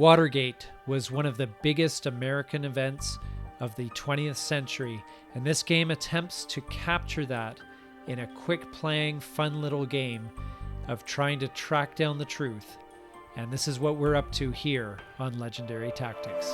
Watergate was one of the biggest American events of the 20th century, and this game attempts to capture that in a quick playing, fun little game of trying to track down the truth. And this is what we're up to here on Legendary Tactics.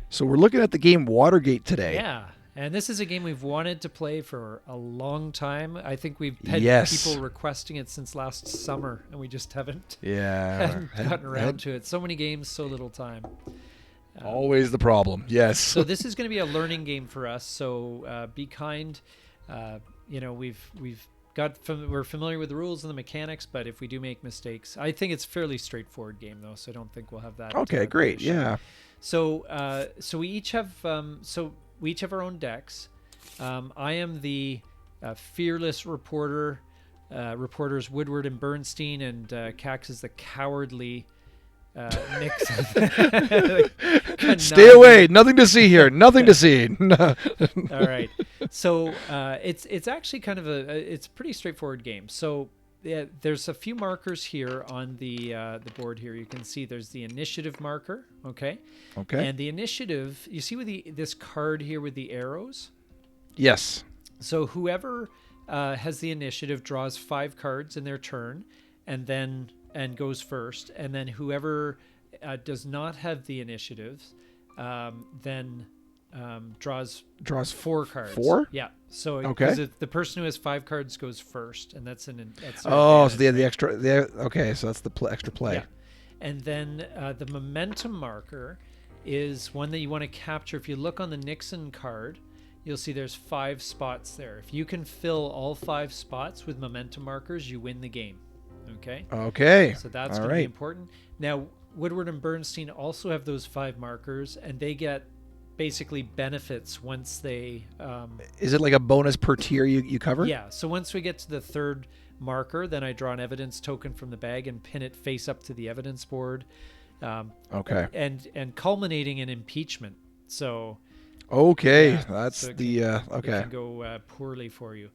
So we're looking at the game Watergate today. Yeah, and this is a game we've wanted to play for a long time. I think we've had people requesting it since last summer, and we just haven't gotten around to it. So many games, so little time. Always the problem, yes. So this is going to be a learning game for us, so be kind. We're familiar with the rules and the mechanics, but if we do make mistakes, I think it's a fairly straightforward game, though, so I don't think we'll have that. Okay, great, yeah. So we each have our own decks. I am the fearless reporter. Reporters Woodward and Bernstein, and Cax is the cowardly Nixon. Stay away! Nothing to see here. Nothing to see. All right. So it's actually kind of it's a pretty straightforward game. So there's a few markers here on the board here. You can see there's the initiative marker. Okay. And the initiative, you see with this card here with the arrows? Yes. So whoever has the initiative draws 5 cards in their turn, and goes first, and then whoever does not have the initiative then draws 4 cards. 4? Yeah. So the person who has 5 cards goes first, and that's so they have the extra. So that's the extra play. Yeah. And then the momentum marker is one that you want to capture. If you look on the Nixon card, you'll see there's 5 spots there. If you can fill all 5 spots with momentum markers, you win the game. Okay. So that's going to be important. Now, Woodward and Bernstein also have those 5 markers, and they get basically benefits once they... Is it like a bonus per tier you cover? Yeah. So once we get to the 3rd marker, then I draw an evidence token from the bag and pin it face up to the evidence board. And culminating in impeachment. So... Okay. It can go poorly for you.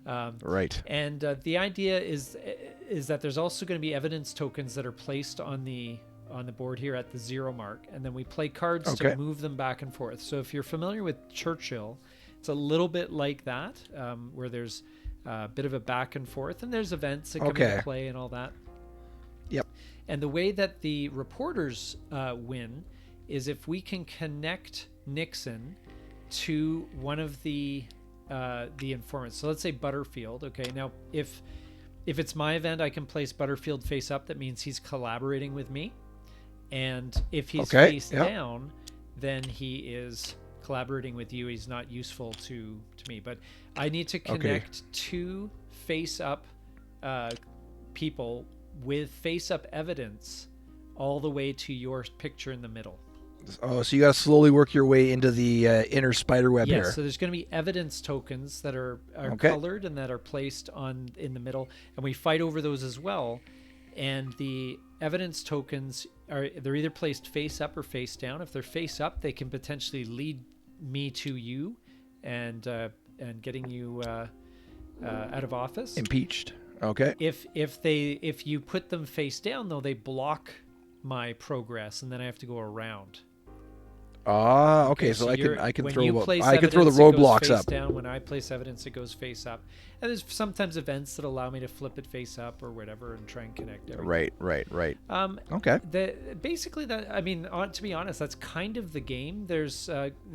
Right. And the idea is that there's also going to be evidence tokens that are placed on the board here at the 0 mark, and then we play cards to move them back and forth. So if you're familiar with Churchill, it's a little bit like that, where there's a bit of a back and forth, and there's events that come into play and all that. Yep. And the way that the reporters win is if we can connect Nixon to one of the informants. So let's say Butterfield. Okay, now if it's my event, I can place Butterfield face up. That means he's collaborating with me. And if he's face down, then he is collaborating with you. He's not useful to me. But I need to connect 2 face up people with face up evidence all the way to your picture in the middle. Oh, so you got to slowly work your way into the inner spider web here. Yes, so there's going to be evidence tokens that are colored and that are placed in the middle, and we fight over those as well. And the evidence tokens they're either placed face up or face down. If they're face up, they can potentially lead me to you and getting you out of office. Impeached. Okay. If you put them face down, though, they block my progress, and then I have to go around. Okay. So I can throw the roadblocks up. Down. When I place evidence, it goes face up. And there's sometimes events that allow me to flip it face up or whatever and try and connect everything. Right. Okay. To be honest, that's kind of the game. There's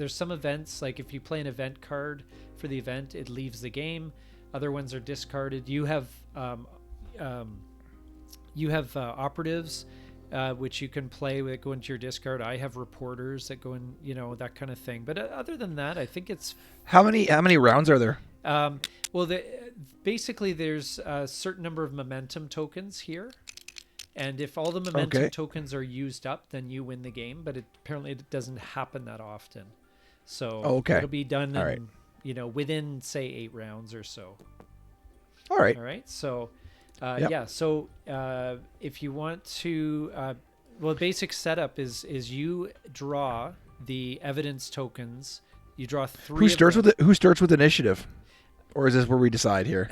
some events, like if you play an event card for the event, it leaves the game. Other ones are discarded. You have operatives. Which you can play that go into your discard. I have reporters that go in, that kind of thing. But other than that, I think it's... How many rounds are there? Basically, there's a certain number of momentum tokens here. And if all the momentum tokens are used up, then you win the game. But apparently it doesn't happen that often. So it'll be done within, say, 8 rounds or so. All right. So... So if you want to, the basic setup is you draw the evidence tokens. You draw 3. Who starts with initiative? Or is this where we decide here?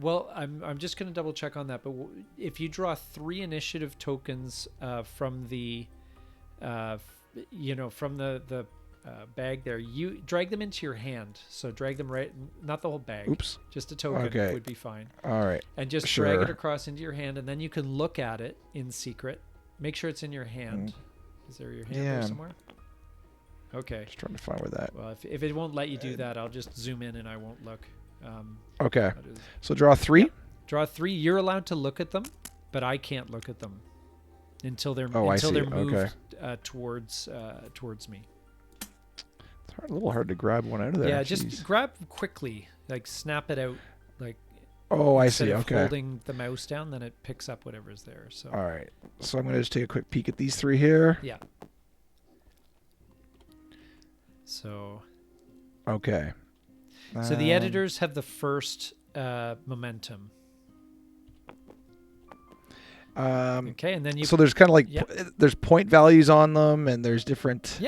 Well, I'm just going to double check on that. But if you draw 3 initiative tokens from the, from the bag there, you drag them into your hand. So drag them right, not the whole bag. Oops. Just a token would be fine. All right. And just drag it across into your hand, and then you can look at it in secret. Make sure it's in your hand. Is there your hand there somewhere? Okay. Just trying to find where that. Well, if it won't let you do that, I'll just zoom in and I won't look. Okay. So draw 3? Yep. Draw 3. You're allowed to look at them, but I can't look at them until they're moved towards me. It's a little hard to grab one out of there. Yeah, just grab quickly, like snap it out, like. Oh, I see. Instead of Okay. holding the mouse down, then it picks up whatever's there. So. All right. So I'm going to just take a quick peek at these 3 here. Yeah. So. Okay. So the editors have the first momentum. Okay, and then you. So there's kind of like there's point values on them, and there's different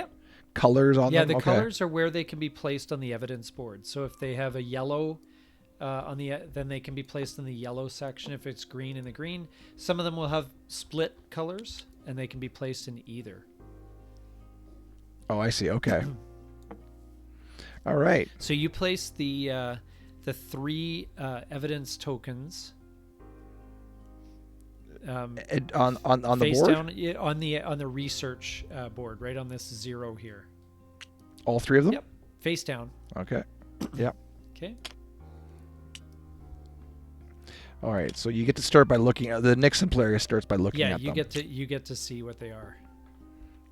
colors on them. Yeah, the colors are where they can be placed on the evidence board. So if they have a yellow then they can be placed in the yellow section. If it's green, in the green. Some of them will have split colors, and they can be placed in either. Oh, I see. Okay. All right. So you place the 3 evidence tokens on the face board? Down, on the research board, right on this 0 here. All 3 of them? Yep. Face down. Okay. Yep. Okay. All right. So you get to start by looking at the Nixon player starts by looking at them. Yeah, you get to see what they are.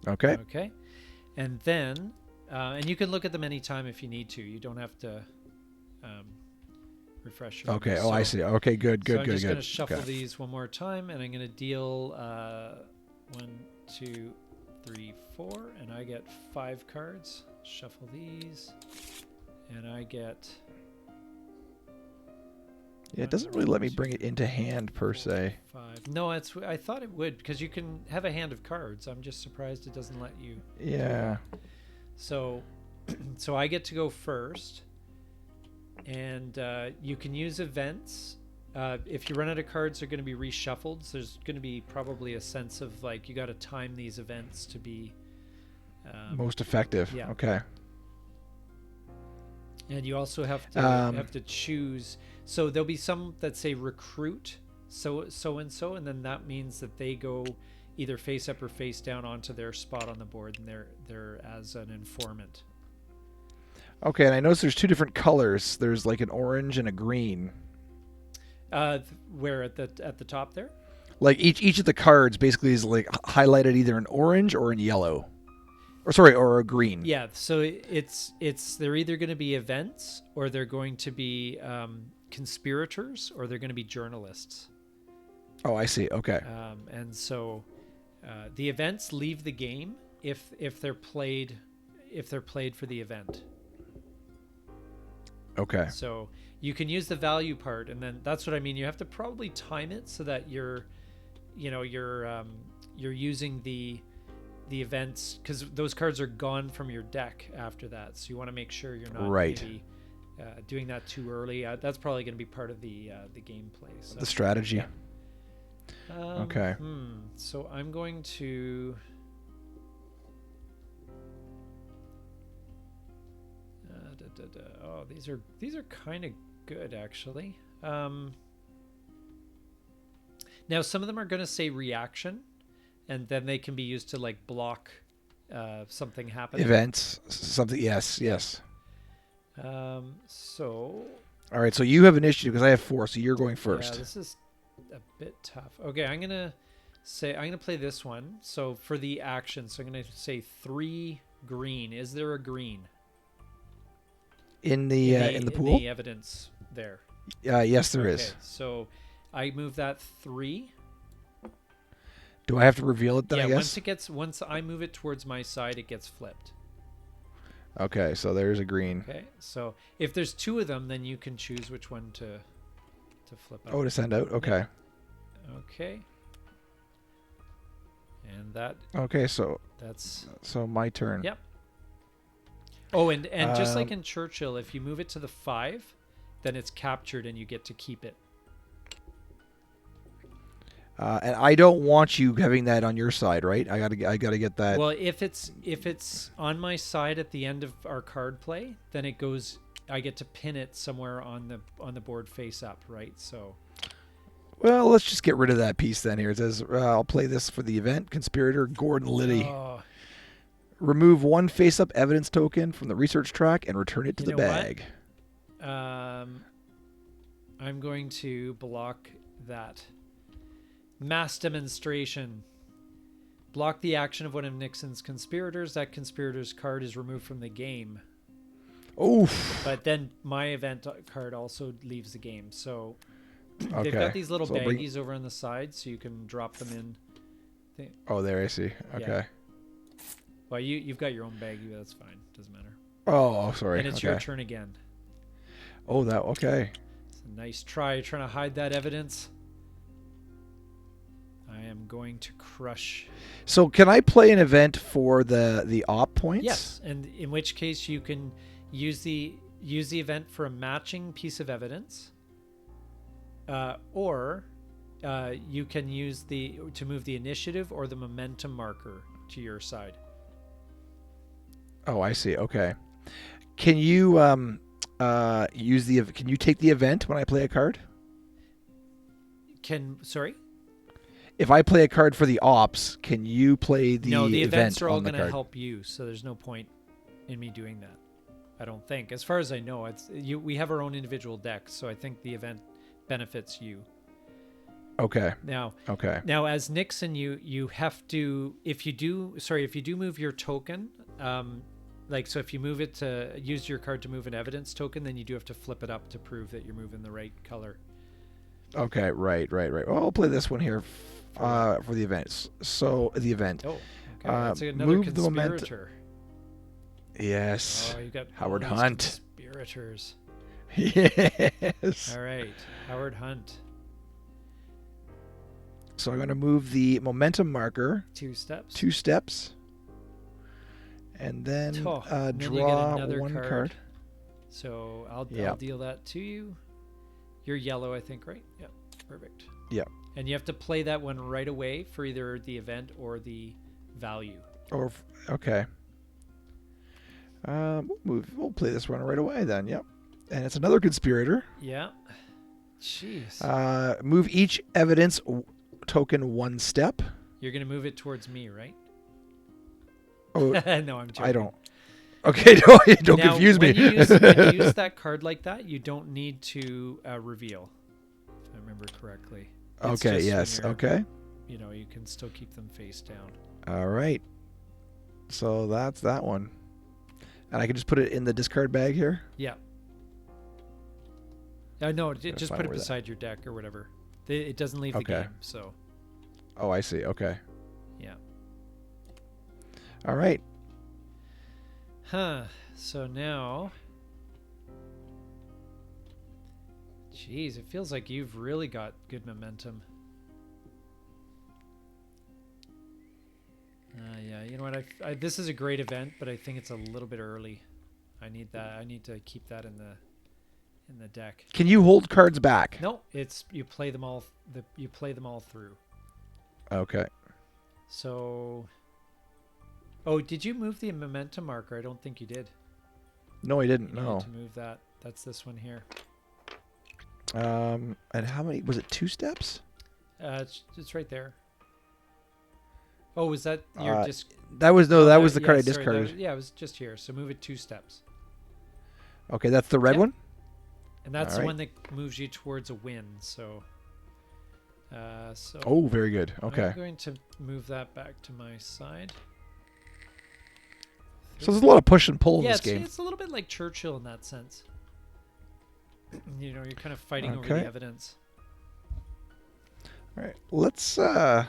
Okay. Okay. And then and you can look at them anytime if you need to. You don't have to refresh your Okay. memory. Oh, I see. Okay, good. I'm just going to shuffle these one more time, and I'm going to deal 1, 2, 3, 4, and I get 5 cards. Shuffle these, and I get... Yeah, it doesn't really let me bring it into hand per se. 5. No, I thought it would, because you can have a hand of cards. I'm just surprised it doesn't let you. Yeah. So I get to go first, and you can use events. If you run out of cards, they're going to be reshuffled. So there's going to be probably a sense of like you got to time these events to be most effective. Yeah. Okay. And you also have to choose. So there'll be some that say recruit so and so, and then that means that they go either face up or face down onto their spot on the board, and they're as an informant. Okay, and I notice there's 2 different colors. There's like an orange and a green. Where at the top there? Like each of the cards basically is like highlighted either in orange or in yellow. Or a green. Yeah, so they're either going to be events, or they're going to be conspirators, or they're going to be journalists. Oh, I see. Okay. And so the events leave the game if they're played for the event. Okay. So you can use the value part, and then that's what I mean. You have to probably time it so that you're using the events, because those cards are gone from your deck after that. So you want to make sure you're not maybe doing that too early. That's probably going to be part of the gameplay. So. The strategy. Yeah. Okay. So I'm going to. Oh, these are kind of good actually. Now some of them are going to say reaction, and then they can be used to like block something happening. Events, something. Yes. So. All right. So you have initiative because I have 4, so you're going first. Yeah, this is a bit tough. Okay, I'm gonna play this one. So for the action, so I'm gonna say 3 green. Is there a green? In the pool? In the evidence there. Yes, there is. So I move that 3. Do I have to reveal it then? Yeah, I guess? once I move it towards my side, it gets flipped. Okay, so there's a green. Okay, so if there's 2 of them, then you can choose which one to flip out. Oh, to send out? Okay. Yeah. Okay. And that. Okay, so my turn. Yep. Oh, and just like in Churchill, if you move it to the 5, then it's captured and you get to keep it. And I don't want you having that on your side, right? I gotta get that. Well, if it's on my side at the end of our card play, then it goes. I get to pin it somewhere on the board face up, right? So. Well, let's just get rid of that piece then. Here it says, "I'll play this for the event." Conspirator Gordon Liddy. Oh. Remove one face-up evidence token from the research track and return it to the know bag. What? I'm going to block that. Mass demonstration. Block the action of one of Nixon's conspirators. That conspirator's card is removed from the game. Oof. But then my event card also leaves the game. So Okay. they've got these little So baggies over on the side, so you can drop them in. Oh, there I see. Okay. Yeah. Well, you've got your own baggie, but that's fine. Doesn't matter. Oh, sorry. And it's okay. your turn again. Oh, that okay. It's a nice try. You're trying to hide that evidence. I am going to crush. So can I play an event for the op points? Yes, and in which case you can use the event for a matching piece of evidence, or you can use to move the initiative or the momentum marker to your side. Oh, I see. Okay. Can you use the? Can you take the event when I play a card? Sorry? If I play a card for the ops, can you play the No, the events event are all on the going to card? help you, so there's no point in me doing that. I don't think. As far as I know, we have our own individual decks, so I think the event benefits you. Okay. Now, as Nixon, you have to, if you do move your token, so if you move it to use your card to move an evidence token, then you do have to flip it up to prove that you're moving the right color. Okay, right. Well, I'll play this one here for the events. So the event. Oh, okay. That's another move the conspirator. Yes. Oh, you got Howard all these Hunt. Conspirators. Yes. All right, Howard Hunt. So I'm going to move the momentum marker 2 steps. 2 steps. And then then you get draw another one card. So I'll deal that to you. You're yellow, I think, right? Yep. Perfect. Yep. And you have to play that one right away for either the event or the value. Okay. We'll play this one right away then. Yep. And it's another conspirator. Yeah. Jeez. Move each evidence token 1 step. You're going to move it towards me, right? Oh, no, I'm joking. I don't. Okay, no, don't now, confuse me. When you use that card like that, you don't need to reveal, if I remember correctly. It's Okay, just yes, okay. You can still keep them face down. All right. So that's that one. And I can just put it in the discard bag here? Yeah. No, just put it beside your deck or whatever. It doesn't leave the game, so. Oh, I see. Okay. Yeah. All right. Huh. So now. Jeez, it feels like you've really got good momentum. Yeah, you know what? This is a great event, but I think it's a little bit early. I need that. I need to keep that in the deck. Can you hold cards back? No, it's you play them all. You play them all through. Okay. So. Oh, did you move the momentum marker? I don't think you did. No, I didn't. You No. needed to move that. That's this one here. And how many? Was it 2 steps? It's right there. Oh, was that your disc? That was that was the card I discarded. It was just here. So move it 2 steps. Okay, that's the red one. And that's the one that moves you towards a win. So. Oh, very good. Okay. I'm going to move that back to my side. So there's a lot of push and pull in this game. It's a little bit like Churchill in that sense. You're kind of fighting over Okay. the evidence. All right, let's. Or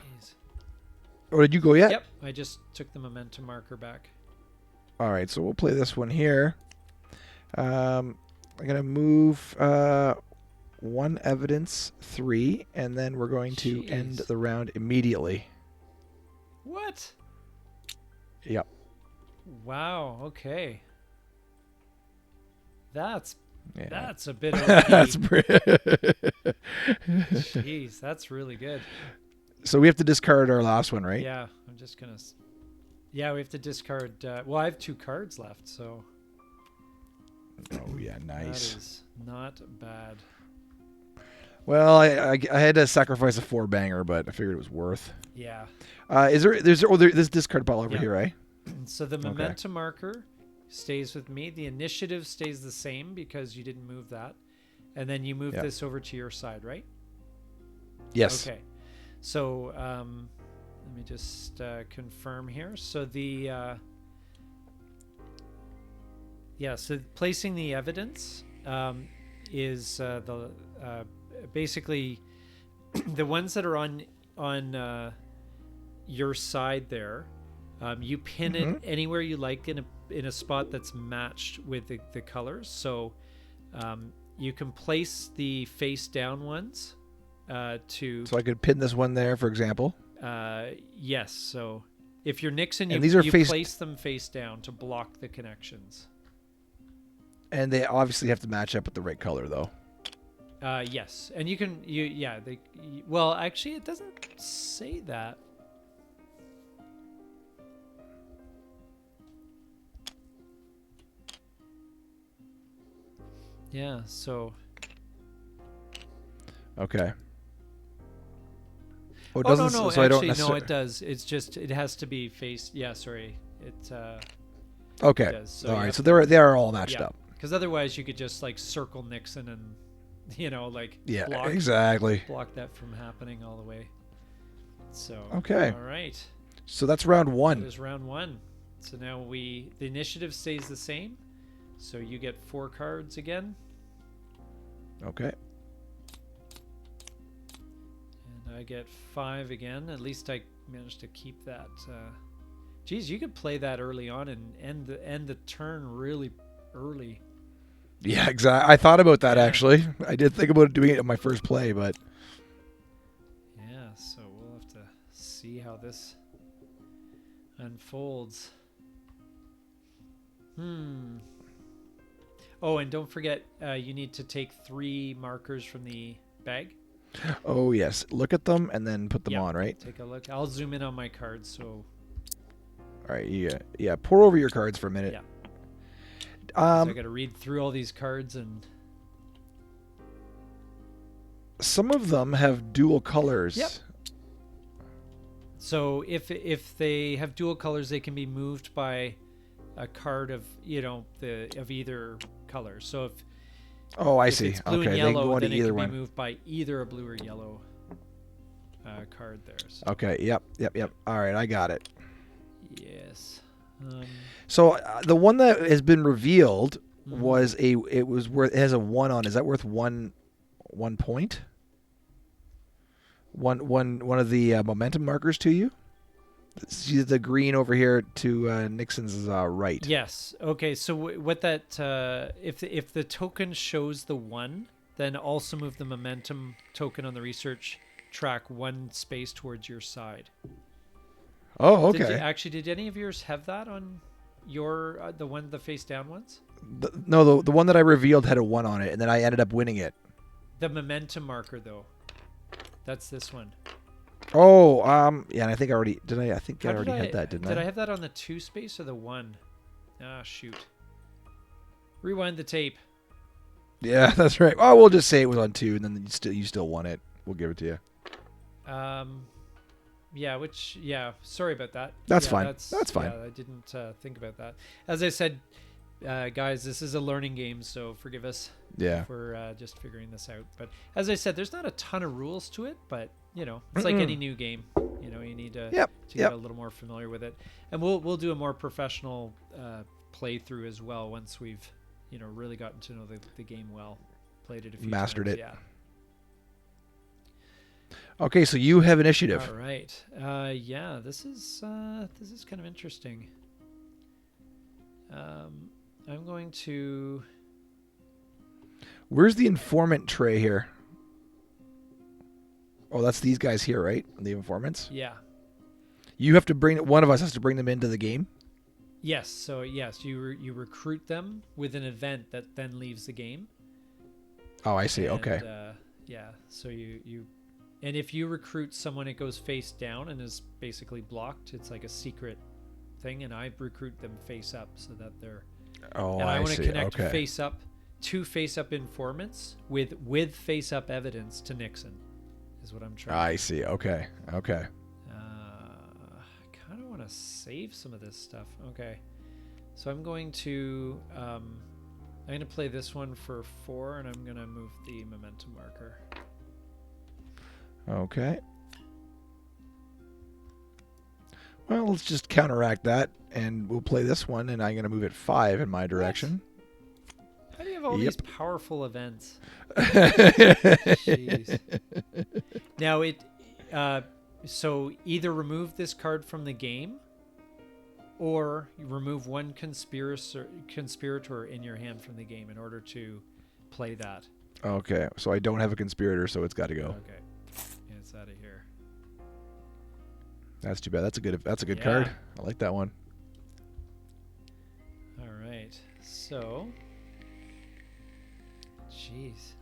did you go yet? Yep, I just took the momentum marker back. All right, so we'll play this one here. I'm gonna move 1 evidence 3, and then we're going to end the round immediately. What? Yep. Wow. Okay. That's Yeah. That's a bit That's OP. pretty. Jeez, that's really good. So we have to discard our last one, right? Yeah, I'm just gonna. Yeah, we have to discard. Well, I have 2 cards left, so Oh yeah, nice. that is not bad. Well, I had to sacrifice a 4-banger, but I figured it was worth. Yeah. There's discard pile over Yeah. here, right? So the momentum marker stays with me. The initiative stays the same because you didn't move that, and then you move this over to your side, right? Yes. Okay. So let me just confirm here. So the so placing the evidence is the basically the ones that are on your side there. You pin it anywhere you like in a spot that's matched with the colors. So you can place the face down ones to. So I could pin this one there, for example. Yes. So if you're Nixon, And you, these are you place them face down to block the connections. And they obviously have to match up with the right color, though. Yes, and you can well, actually, it doesn't say that. Yeah. So. Okay. Oh, it Oh doesn't. no, So I don't actually no, necessarily. it does. It's just it has to be faced. Yeah, sorry. It. Okay. It does. So All you right. have So to- they are all matched yeah, up. because otherwise you could just like circle Nixon and like Yeah. block Exactly. that from happening all the way. So Okay. all right. So that's round That one. is round 1. So now the initiative stays the same. So you get 4 cards again, Okay. and I get 5 again. At least I managed to keep that. Geez, you could play that early on and end the turn really early. Yeah. Exactly. I thought about that Yeah. actually. I did think about doing it in my first play, but Yeah, so we'll have to see how this unfolds. Oh, and don't forget, you need to take 3 markers from the bag. oh yes, look at them and then put them Yeah. on, right? Take a look. I'll zoom in on my cards. So All right. Yeah. Yeah. Pour over your cards for a minute. Yeah. so I got Um, to read through all these cards and. some of them have dual colors. Yep. So if they have dual colors, they can be moved by a card of of either color. So Oh, I if see. it's blue Okay. and They can yellow, go into then it either can one. be moved by either a blue or yellow card there. So, Okay. Yep. All right. I got it. yes. So the one that has been revealed Mhm. was it has a 1 on. Is that worth 1 point? One of the momentum markers to you. See the green over here to Nixon's right. Yes. Okay. So what that if the token shows the 1, then also move the momentum token on the research track 1 space towards your side. Oh, Did okay. did any of yours have that on your the face down ones? No, the one that I revealed had a 1 on it, and then I ended up winning it. The momentum marker though. That's this one. Oh, yeah, and I think I already did. I think I How already did had that, didn't Did I? I have that on the 2 space or the 1? Ah, shoot. Rewind the tape. Yeah, that's right. Oh, we'll just say it was on 2, and then you still won it. We'll give it to you. Yeah, sorry about that. That's Yeah, fine. That's fine. Yeah, I didn't think about that. As I said, guys, this is a learning game, so forgive us Yeah. for just figuring this out. But as I said, there's not a ton of rules to it, but it's like any new game. You need to get a little more familiar with it, and we'll do a more professional playthrough as well once we've really gotten to know the game well, played it a few Mastered times. it. Yeah. Okay, so you have initiative. All right. Yeah, this is kind of interesting. I'm going to. Where's the informant tray here? Oh, that's these guys here, right? The informants. Yeah. You have to one of us has to bring them into the game. Yes. So yes, you recruit them with an event that then leaves the game. Oh, I see. And, Okay. Yeah. So and if you recruit someone, it goes face down and is basically blocked. It's like a secret thing, and I recruit them face up so that they're. Oh, And I want to see. connect Okay. face up, 2 face up informants with face up evidence to Nixon, is what I'm trying. I see. Okay. Okay. I kind of want to save some of this stuff. Okay, so I'm going to play this one for 4, and I'm going to move the momentum marker. Okay. Well, let's just counteract that, and we'll play this one, and I'm going to move it 5 in my direction. What? How do you have all these powerful events? Jeez. Now so either remove this card from the game, or you remove one conspirator in your hand from the game in order to play that. Okay, so I don't have a conspirator, so it's got to go. Okay, yeah, it's out of here. That's too bad. That's a good card. I like that one. All right, so, jeez.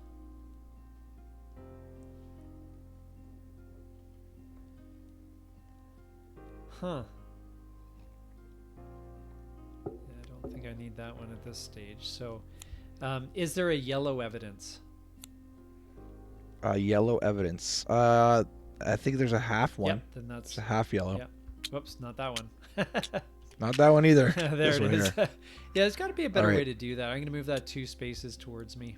Huh. Yeah, I don't think I need that one at this stage. So, is there a yellow evidence? Yellow evidence. I think there's a half one. Yep, then that's It's a half yellow. Yep. Whoops, not that one. Not that one either. There This it one is. here. Yeah, there's got to be a better All way right. to do that. I'm going to move that 2 spaces towards me.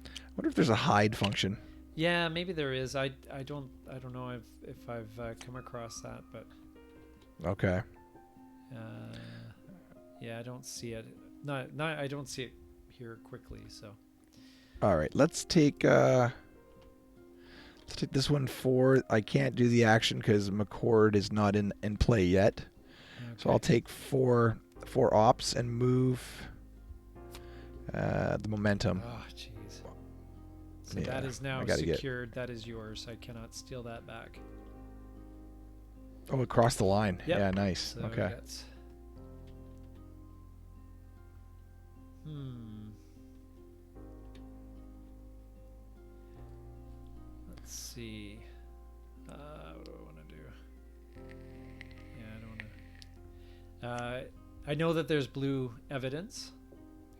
I wonder if there's a hide function. Yeah, maybe there is. I don't know if I've come across that, but Okay. yeah, I don't see it. Not I don't see it here quickly. So All right. Let's take this one 4. I can't do the action because McCord is not in play yet. So I'll take 4 ops and move the momentum. Oh, jeez. So Yeah, that is now I gotta secured. That is yours. I cannot steal that back. Oh, across the line. Yep. Yeah, nice. So Okay. that's- Let's see. What do I want to do? Yeah, I don't want to. I know that there's blue evidence.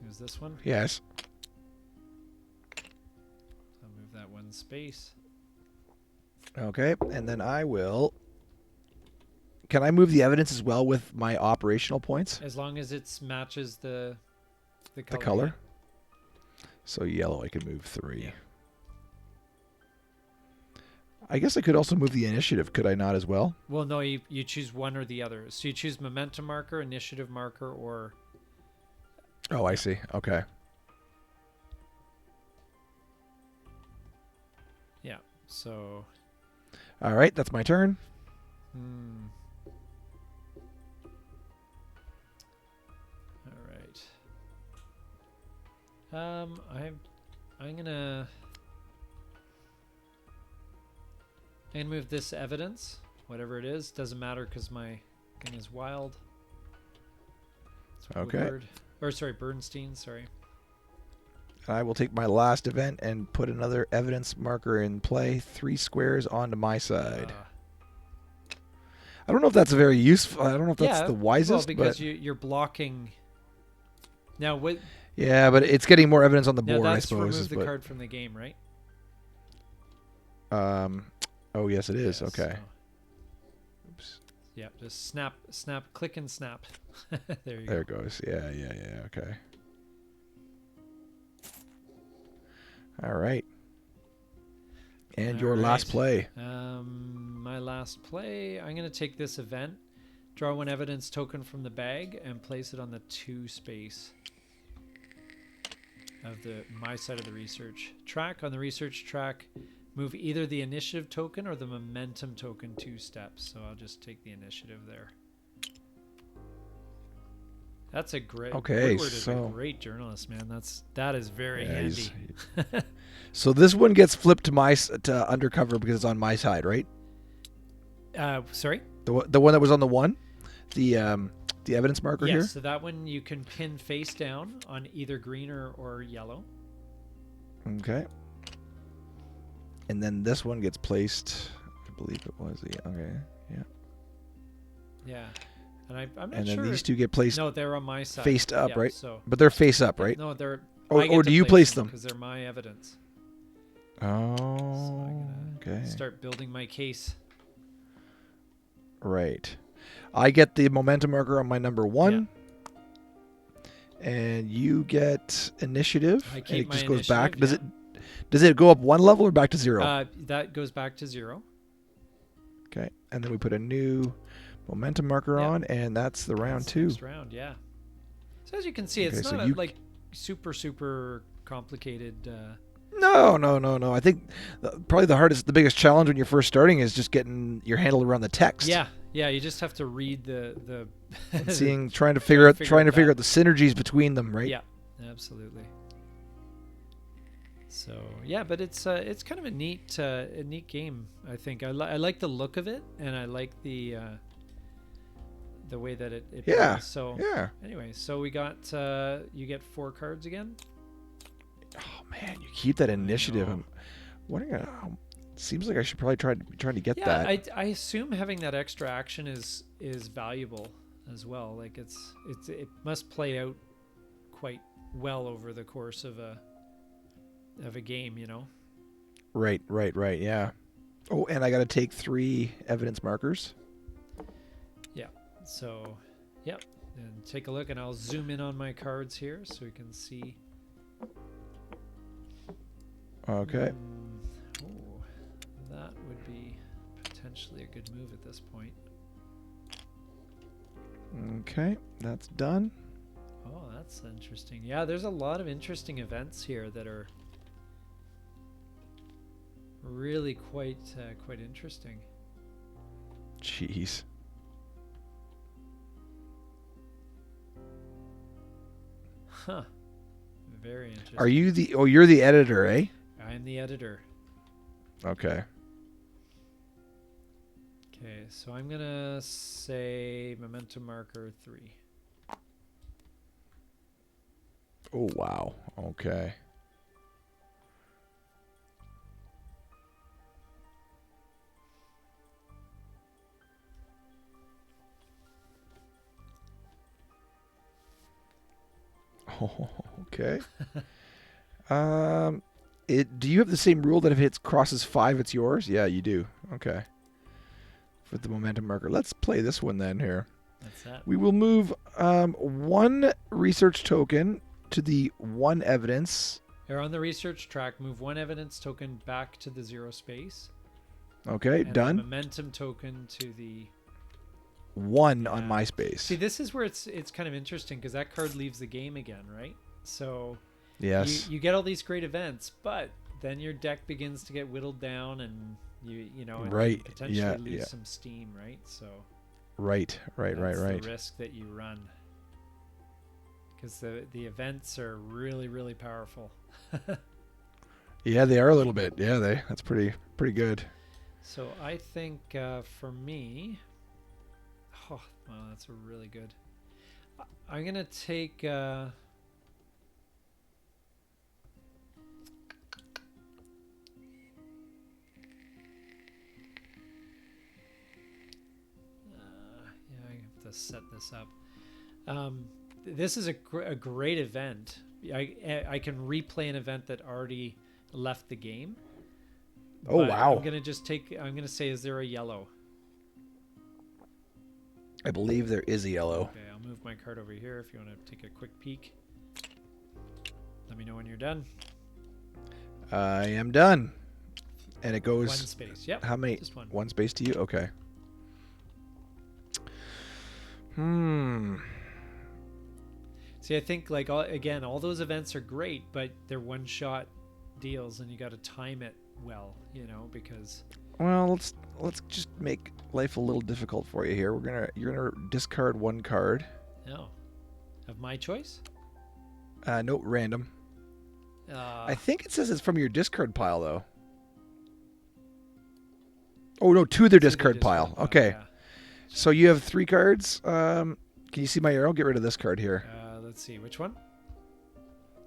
Who's this one? Yes. I'll move that 1 space. Okay, and then I will. Can I move the evidence as well with my operational points? As long as it matches the color. The color? So yellow, I can move 3. Yeah. I guess I could also move the initiative, could I not as well? Well, no, you choose one or the other. So you choose momentum marker, initiative marker, or... Oh, I see. Okay. Yeah, so... All right, that's my turn. All right. I'm gonna move this evidence, whatever it is. Doesn't matter because my gun is wild. It's Okay. Woodward. Or sorry, Bernstein. Sorry. I will take my last event and put another evidence marker in play. 3 squares onto my side. I don't know if that's very useful. I don't know if that's the wisest. Well, because but you're blocking. Now what? yeah, but it's getting more evidence on the Now board, I that's suppose. remove the card from the game, right? Oh yes, it is. Yeah, Okay. so- Oops. Yeah, just snap, click and snap. There you There go. it goes. Yeah. Okay. All right. And your last play. My last play, I'm going to take this event, draw 1 evidence token from the bag, and place it on the 2 space of my side of the research track. On the research track, move either the initiative token or the momentum token 2 steps. So I'll just take the initiative there. That's a great. Okay, Woodward is a so- great journalist, man. That is very handy. So this one gets flipped to undercover because it's on my side, right? Sorry. The one that was on the 1, the evidence marker Yes, here. so that one you can pin face down on either green or yellow. Okay. And then this one gets placed. I believe it was. Yeah. Okay. Yeah. Yeah. And I'm not And then sure. these two get placed No, they're on my side. faced up, Yeah, right? So. But they're face up, right? No, they're. Or do you place them? Because they're my evidence. Oh. So I'm gonna Okay. start building my case. Right. I get the momentum marker on my number 1. And you get initiative. I And keep it my just goes back. initiative, Does it go up 1 level or back to 0? That goes back to 0. Okay. And then we put a new momentum marker on, and that's the round 2. Next round, yeah. So as you can see, it's Okay, not so like super complicated. No. I think probably the biggest challenge when you're first starting is just getting your handle around the text. Yeah. You just have to read the and trying to figure out the synergies between them, right? Yeah, absolutely. So yeah, but it's kind of a neat game. I think I like the look of it, and I like the way that it plays. So anyway, so we got you get 4 cards again. Oh man, you keep that initiative. Seems like I should probably try to get that. I assume having that extra action is valuable as well. Like it must play out quite well over the course of a game, you know. Right, yeah. Oh, and I got to take 3 evidence markers. Yeah. So, yep. And take a look, and I'll zoom in on my cards here so we can see. Okay. That would be potentially a good move at this point. Okay, that's done. Oh, that's interesting. Yeah, there's a lot of interesting events here that are really quite interesting. Jeez. Huh. Very interesting. Are you you're the editor, eh? I'm the editor. Okay. Okay, so I'm gonna say momentum marker 3. Oh wow. Okay. Oh, okay. Do you have the same rule that if it crosses 5, it's yours? Yeah, you do. Okay. With the momentum marker. Let's play this one then here. That's that. We will move 1 research token to the 1 evidence. Here on the research track, move 1 evidence token back to the 0 space. Okay, and done. The momentum token to the 1 on my space. See, this is where it's kind of interesting because that card leaves the game again, right? So yes, you get all these great events, but then your deck begins to get whittled down, and you know, and potentially lose some steam, right? So right. The risk that you run, because the events are really powerful. Yeah, they are a little bit. Yeah, that's pretty good. So I think for me, oh, wow, that's a really good. I'm gonna take. I have to set this up. This is a great event. I can replay an event that already left the game. Oh wow! I'm gonna say, is there a yellow? I believe there is a yellow. Okay, I'll move my card over here if you want to take a quick peek. Let me know when you're done. I am done. And it goes 1 space. Yep. How many? Just 1. 1 space to you? Okay. See, I think all those events are great, but they're one-shot deals, and you got to time it well, you know, because. Well, let's just make life a little difficult for you here. You're gonna discard 1 card. No. Of my choice? No, random. I think it says it's from your discard pile, though. Oh no, to their discard pile. Okay. Yeah. So you have 3 cards. Can you see my arrow? Get rid of this card here. Let's see, which one?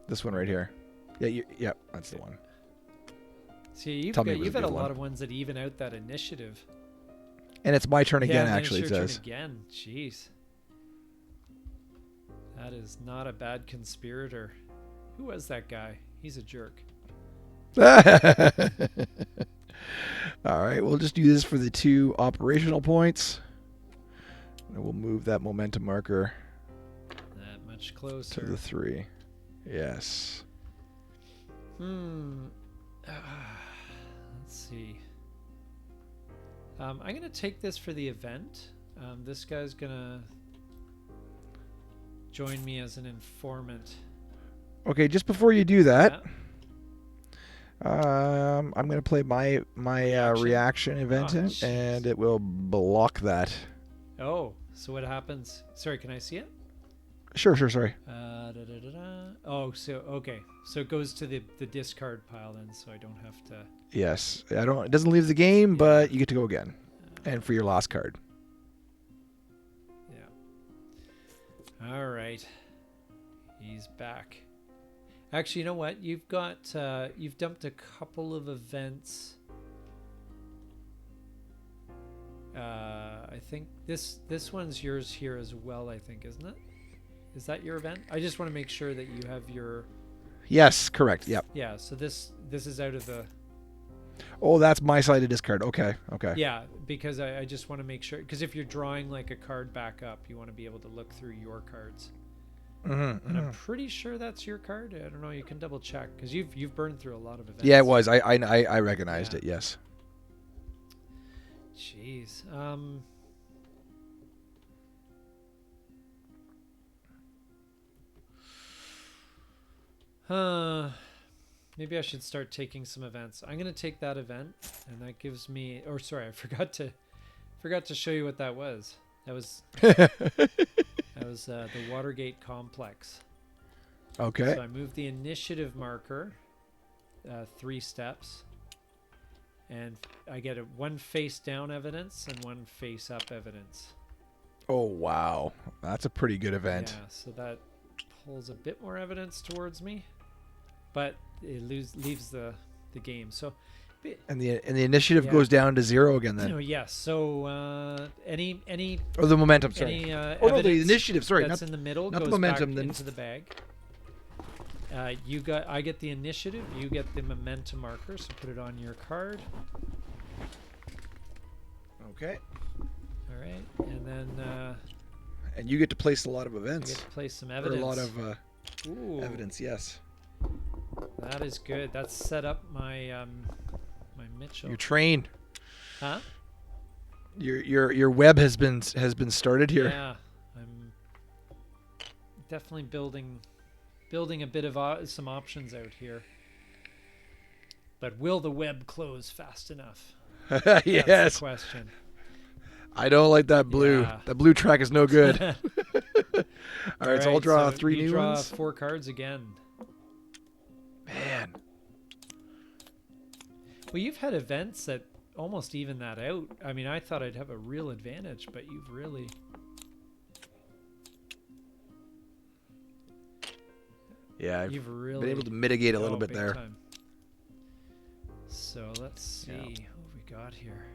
This one right here. Yeah, that's the one. See, you've Tell me it was a had a good lot one. of ones that even out that initiative. And it's my turn Yeah, again, and then actually, it's it your says. turn again. Jeez. That is not a bad conspirator. Who was that guy? He's a jerk. All right, we'll just do this for the 2 operational points. And we'll move that momentum marker That much closer. to the 3. Yes. Let's see. I'm going to take this for the event. This guy's going to join me as an informant. Okay, just before you do that, Yeah. I'm going to play my reaction event, Oh, and it will block that. Oh, so what happens? Sorry, can I see it? Sure, sorry. Oh, so okay. So it goes to the discard pile then, so I don't have to. Yes. It doesn't leave the game, but you get to go again. And for your last card. Yeah. All right. He's back. Actually, you know what? You've dumped a couple of events. I think this one's yours here as well, I think, isn't it? Is that your event? I just want to make sure that you have your... Yes, correct. Yep. Yeah, so this is out of the... Oh, that's my side to discard. Okay. Yeah, because I just want to make sure... Because if you're drawing like a card back up, you want to be able to look through your cards. And I'm pretty sure that's your card. I don't know. You can double check because you've burned through a lot of events. Yeah, it was. I recognized it. Yes. Jeez. Maybe I should start taking some events. I'm gonna take that event, and that gives me. Or sorry, I forgot to show you what that was. That was the Watergate complex. Okay. So I moved the initiative marker 3 steps, and I get 1 face down evidence and 1 face up evidence. Oh, wow. That's a pretty good event. Yeah, so that pulls a bit more evidence towards me, but it leaves the game. So, And the initiative goes down to 0 again then. Yes. So any or the momentum, sorry. no, the initiative, sorry. That's in the middle not goes the momentum, back then. into the bag. I get the initiative, you get the momentum marker, so put it on your card. Okay. All right, and then and you get to place a lot of I events. get to place some Or evidence. a lot of Ooh, evidence, yes. that is good. That's set up my my Mitchell. Your train. Huh? Your web has been started here. Yeah, I'm definitely building a bit of some options out here. But will the web close fast enough? Yes. That's the question. I don't like that blue. Yeah. That blue track is no good. All right, so I'll draw 3 new ones. Draw 4 cards again. Man. Well, you've had events that almost even that out. I mean, I thought I'd have a real advantage, but you've really... Yeah, You've really been able to mitigate a little bit big there. time. So let's see what we got here.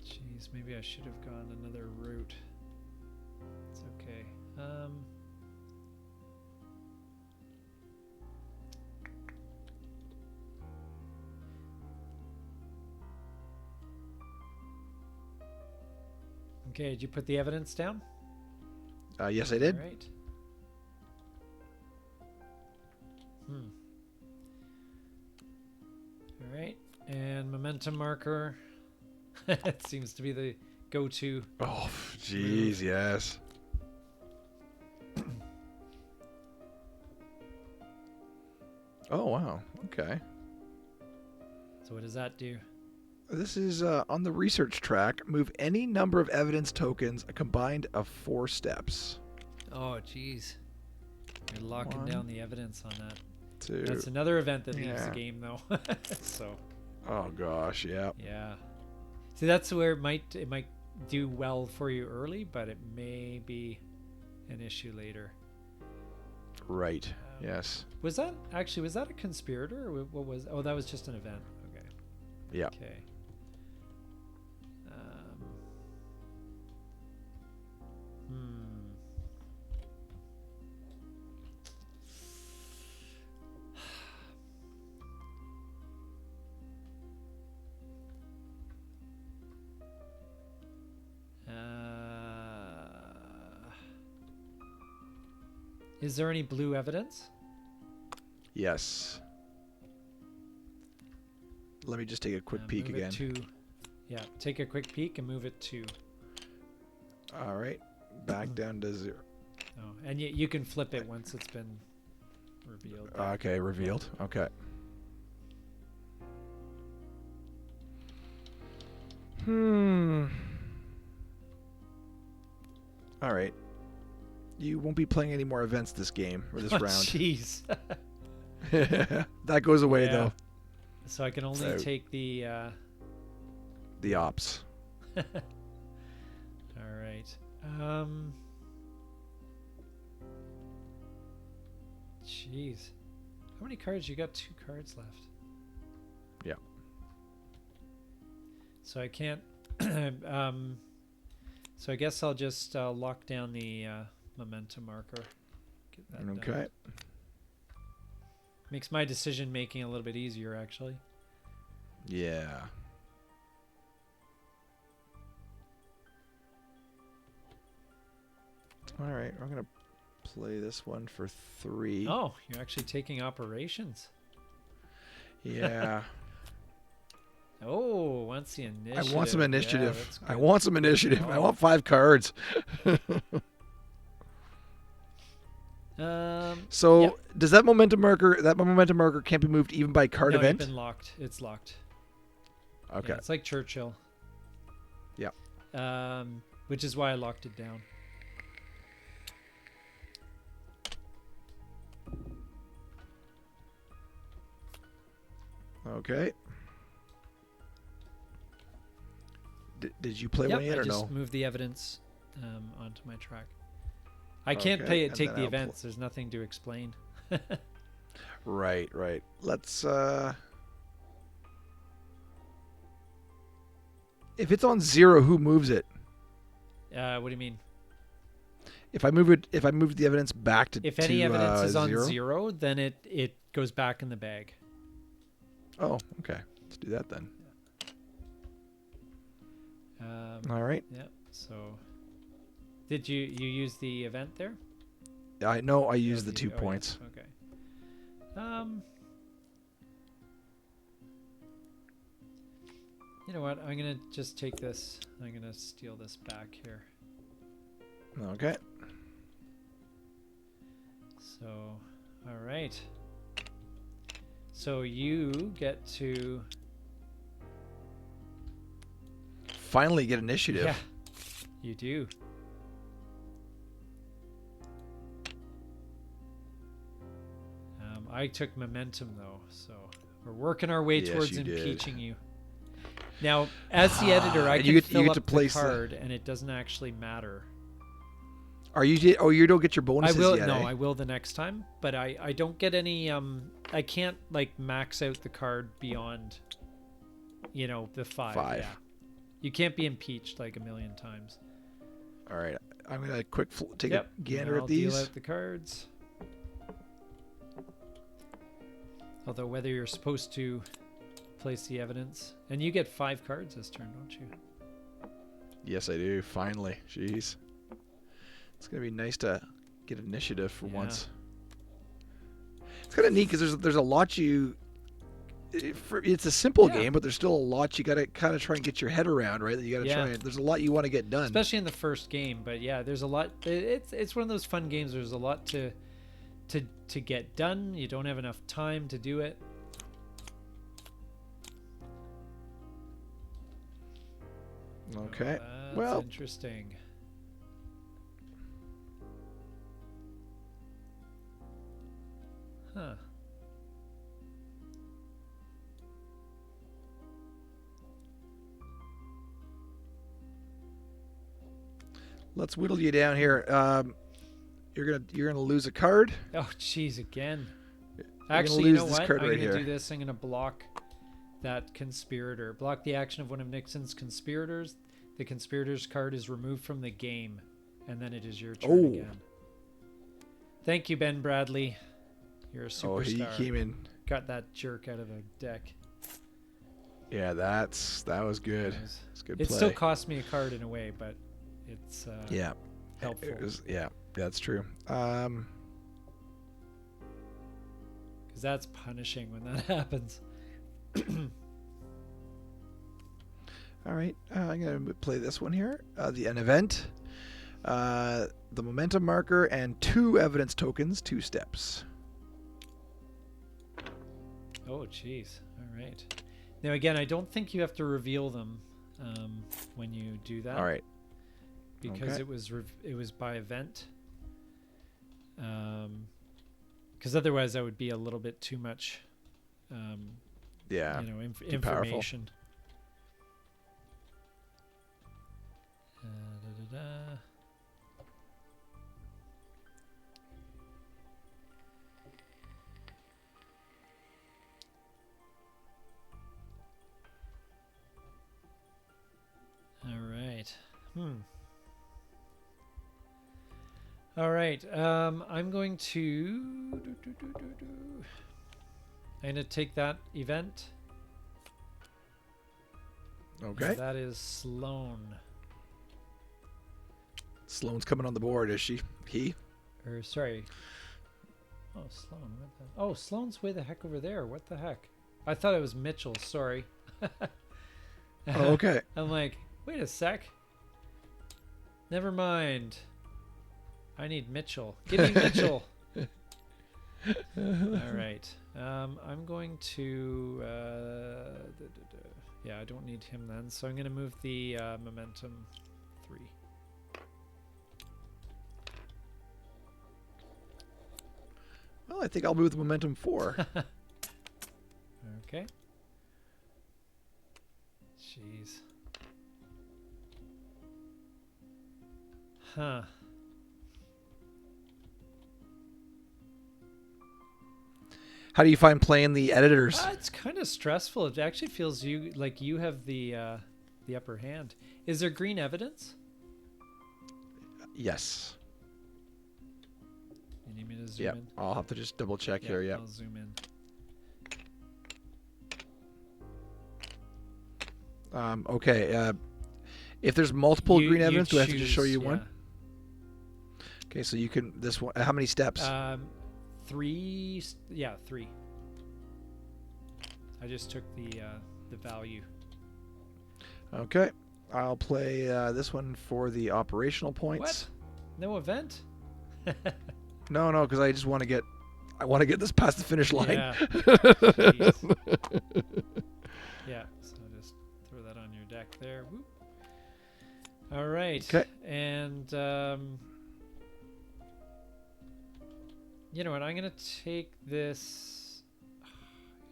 Jeez, maybe I should have gone another route. It's okay. Okay, did you put the evidence down? Yes, I did. All right. All right, and momentum marker. It seems to be the go-to. Oh, jeez, yes. Oh, wow. Okay. So what does that do? This is on the research track. Move any number of evidence tokens, a combined of 4 steps. Oh, geez. You're locking 1, down the evidence on that. 2. That's another event that leaves the game, though. So. Oh gosh, yeah. Yeah. See, that's where it might do well for you early, but it may be an issue later. Right. Yes. Was that a conspirator? Or what was? Oh, that was just an event. Okay. Yeah. Okay. Is there any blue evidence? Yes. Let me just take a quick peek Move again. it to, yeah, take a quick peek and move it to. All right. Back down to 0. Oh, and you can flip it once it's been revealed. Okay, revealed. Okay. All right. You won't be playing any more events this game or this round. Jeez. That goes away though. So I can only take the ops. All right. Jeez. How many cards? You got 2 cards left. Yeah. So I can't. So I guess I'll just lock down the momentum marker. Get that Okay. done. Makes my decision making a little bit easier, actually. Yeah. All right, I'm gonna play this one for 3. Oh, you're actually taking operations. Yeah. Oh, wants the initiative. I want some initiative. Yeah, that's I good. want some initiative. I Oh. want 5 cards. So Yep. does that momentum marker can't be moved even by card No, event? You've been locked. It's locked. Okay. Yeah, it's like Churchill. Yeah. Which is why I locked it down. Okay. Did you play Yep, one yet I or just no? moved the evidence onto my track. I can't Okay, take and the then I'll events. There's nothing to explain. Right. Let's if it's on 0, who moves it? What do you mean? If I move the evidence back to If any evidence is on 0? 0, then it goes back in the bag. Oh, okay. Let's do that then. All right. Yep. So, did you use the event there? I know I used Oh, the 2 yeah. points. Okay. You know what? I'm gonna just take this. I'm gonna steal this back here. Okay. So, all right. So you get to Finally get initiative. Yeah, you do. I took momentum though, so we're working our way Yes, towards you did. impeaching you. Now, as the editor, I And can you fill get up to the place the- card, and it doesn't actually matter. Are you? Oh, you don't get your I bonuses will. yet. No, eh? I will the next time, but I don't get any. I can't like max out the card beyond, the 5. 5. Yeah, you can't be impeached like a million times. All right. I'm gonna take Yep. a gander I'll at these. deal out the cards. Although whether you're supposed to place the evidence, and you get 5 cards this turn, don't you? Yes, I do. Finally, jeez. It's gonna be nice to get initiative for Yeah. once. It's kind of neat because there's a lot it's a simple Yeah. game, but there's still a lot you gotta kind of try and get your head around, right? That you gotta Yeah. try and there's a lot you want to get done. Especially in the first game, but yeah, there's a lot. It's one of those fun games. There's a lot to get done. You don't have enough time to do it. Okay. That's Well, interesting. Huh. Let's whittle you down here. You're gonna lose a card. Oh, jeez, again. You're Actually, gonna you lose know this what? card I'm right going to here. do this. I'm going to block that conspirator. Block the action of one of Nixon's conspirators. The conspirator's card is removed from the game, and then it is your turn Oh. again. Thank you, Ben Bradley. You're a Oh, he superstar. came in. Got that jerk out of a deck. Yeah, that was good. It's good It play. still cost me a card in a way, but it's yeah, helpful. it was, yeah, that's true. Because that's punishing when that happens. All right, I'm gonna play this one here. An event, the momentum marker, and 2 evidence tokens, 2 steps. Oh, jeez. All right. Now, again, I don't think you have to reveal them when you do that. All right. Because Okay. it was by event. Because otherwise, that would be a little bit too much. Yeah. Information. powerful. Da-da-da. All right. All right. I'm going to. I'm going to take that event. Okay. And that is Sloan. Sloane's coming on the board, is she? He? Or sorry. Oh, Sloan. Oh, Sloan's way the heck over there. What the heck? I thought it was Mitchell. Sorry. Oh, okay. I'm like, wait a sec. Never mind. I need Mitchell. Give me Mitchell. All right. I'm going to. Yeah, I don't need him then. So I'm going to move the momentum 3. Well, I think I'll move the momentum 4. Okay. Jeez. Huh. How do you find playing the editors? It's kind of stressful. It actually feels like you have the upper hand. Is there green evidence? Yes. You need me to zoom Yep. in? I'll have to just double check here. Yep. I'll zoom in. Okay. If there's multiple green evidence, do I have to just show you yeah. one? Okay, so you can this one. How many steps? 3. Yeah, 3. I just took the value. Okay, I'll play this one for the operational points. What? No event? No, because I just want to get. I want to get this past the finish line. Yeah. Jeez. Yeah. So just throw that on your deck there. Whoop. All right. Okay. And you know what? I'm gonna take this.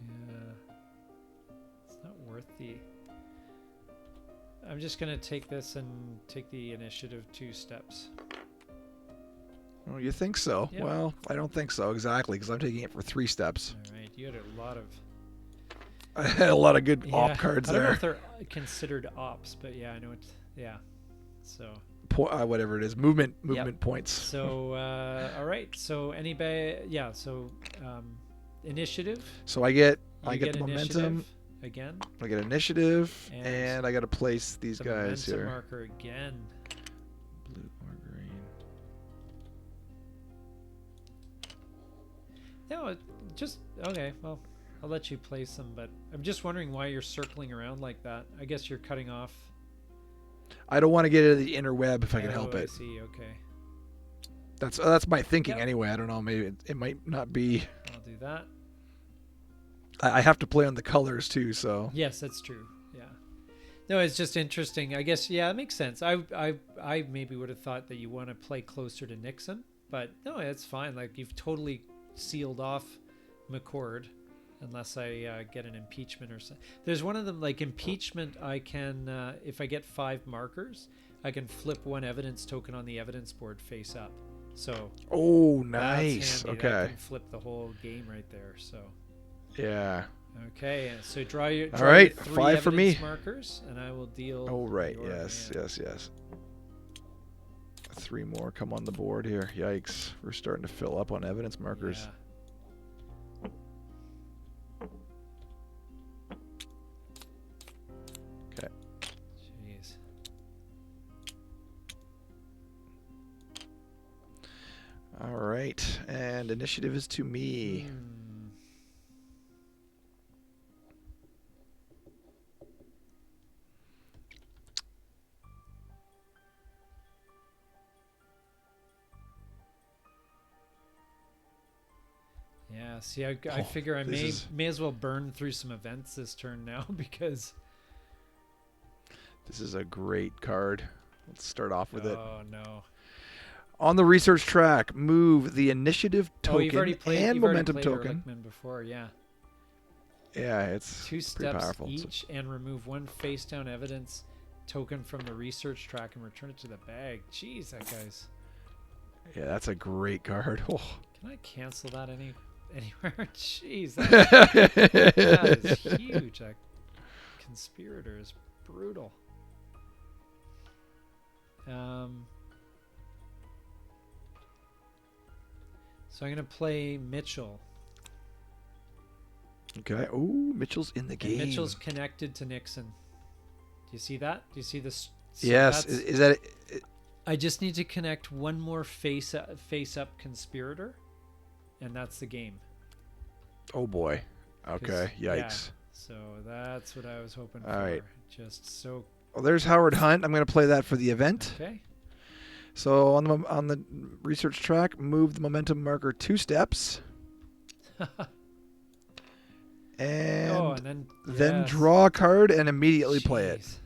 Yeah. It's not worth the. I'm just gonna take this and take the initiative 2 steps. Oh, you think so? Yeah. Well, I don't think so exactly because I'm taking it for 3 steps. All right. You had a lot of. I had a lot of good op cards I don't know there. if they're considered ops, but yeah, I know it. Yeah. So. Whatever it is, movement Yep. points. So all right. So anybody, yeah. So initiative. So I get You the momentum. initiative again. I get initiative, And and I got to place these The guys momentum here. marker again. Blue or green. No, just okay. Well, I'll let you place them, but I'm just wondering why you're circling around like that. I guess you're cutting off. I don't want to get into the inner web if I can help I it. see. Okay. That's my thinking Yep. anyway. I don't know. Maybe it might not be. I'll do that. I have to play on the colors too. So Yes, that's true. Yeah. No, it's just interesting. I guess yeah, it makes sense. I maybe would have thought that you want to play closer to Nixon, but no, it's fine. Like you've totally sealed off McCord, unless I get an impeachment or something. There's one of them like impeachment. I can if I get 5 markers, I can flip one evidence token on the evidence board face up. So Oh, that's nice. handy. Okay. That can flip the whole game right there. So Yeah. okay, so draw your All right, your 3 5 for me. evidence markers, and I will deal. Oh, right. your Yes, hand. yes. 3 more come on the board here. Yikes. We're starting to fill up on evidence markers. Yeah. Okay. Jeez. All right. And initiative is to me. Yeah, see, I figure I may as well burn through some events this turn now because This is a great card. Let's start off with it. oh no. On the research track, move the initiative Oh, you've token already played and you've already momentum played token. Ehrlichman before, yeah. Yeah, it's 2 pretty steps powerful. each and remove 1 face down evidence token from the research track and return it to the bag. Jeez, that guy's. Yeah, that's a great card. Oh. Can I cancel that anywhere? Jeez, that is huge. That conspirator is brutal. So I'm gonna play Mitchell. Okay. Oh, Mitchell's in the game. And Mitchell's connected to Nixon. Do you see that? Do you see this? So yes. Is that it? I just need to connect 1 more face up conspirator, and that's the game. Oh boy. Okay. Yikes. Yeah, so that's what I was hoping for. All right. Just so. Well, there's Howard Hunt. I'm going to play that for the event. Okay. So on the research track, move the momentum marker 2 steps. And then then draw a card and immediately play it. Jeez.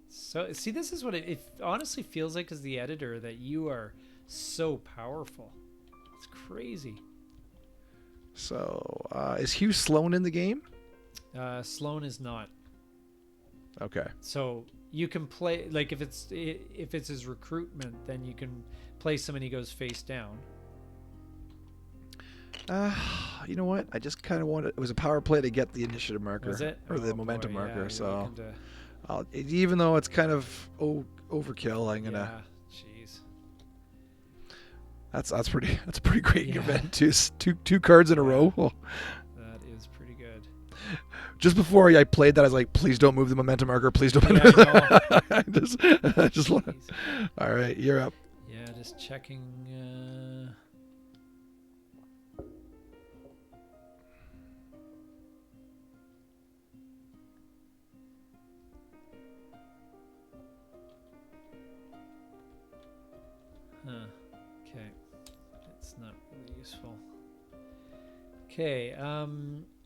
So see, this is what it honestly feels like as the editor, that you are so powerful. It's crazy. So is Hugh Sloan in the game? Sloan is not. Okay. So you can play, like, if it's his recruitment, then you can play someone he goes face down. You know what? I just kind of wanted. It was a power play to get the initiative marker. Was it? Or the Oh, momentum boy, marker. yeah, So even though it's kind of overkill, I'm gonna. Yeah, jeez. That's a pretty great event. Two cards in a row. Oh. That is pretty good. Just before I played that, I was like, please don't move the momentum marker. Please don't. Yeah, I just want. All right, you're up. Yeah, just checking. Okay. It's not really useful. Okay.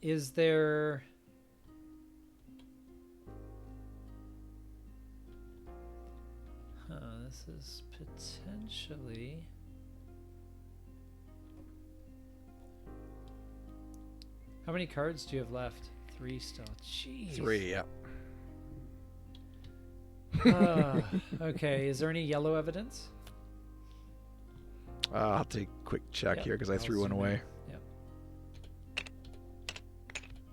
Is there... this is potentially... How many cards do you have left? 3 still. Jeez. 3, yeah. Okay. Is there any yellow evidence? I'll take a quick check here because I threw one away. Yep.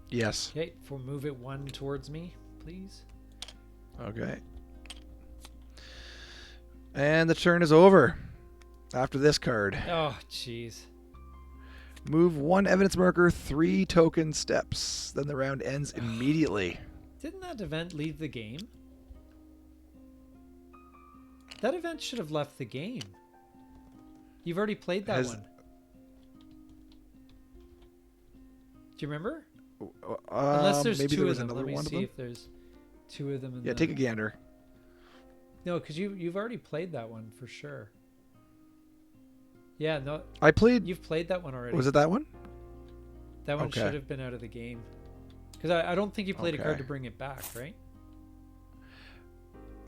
Yes. Okay. Move it 1 towards me, please. Okay. And the turn is over after this card. Oh, jeez. Move 1 evidence marker 3 token steps. Then the round ends immediately. Didn't that event leave the game? That event should have left the game. You've already played that one. Do you remember? Unless there's maybe 2 there was of them. another Let me one of see them. if there's 2 of them. Yeah, take a gander. No, because you've already played that one for sure. Yeah, no. I played. You've played that one already. Was it that one? That one Okay. should have been out of the game. Because I don't think you played a card Okay. to bring it back, right?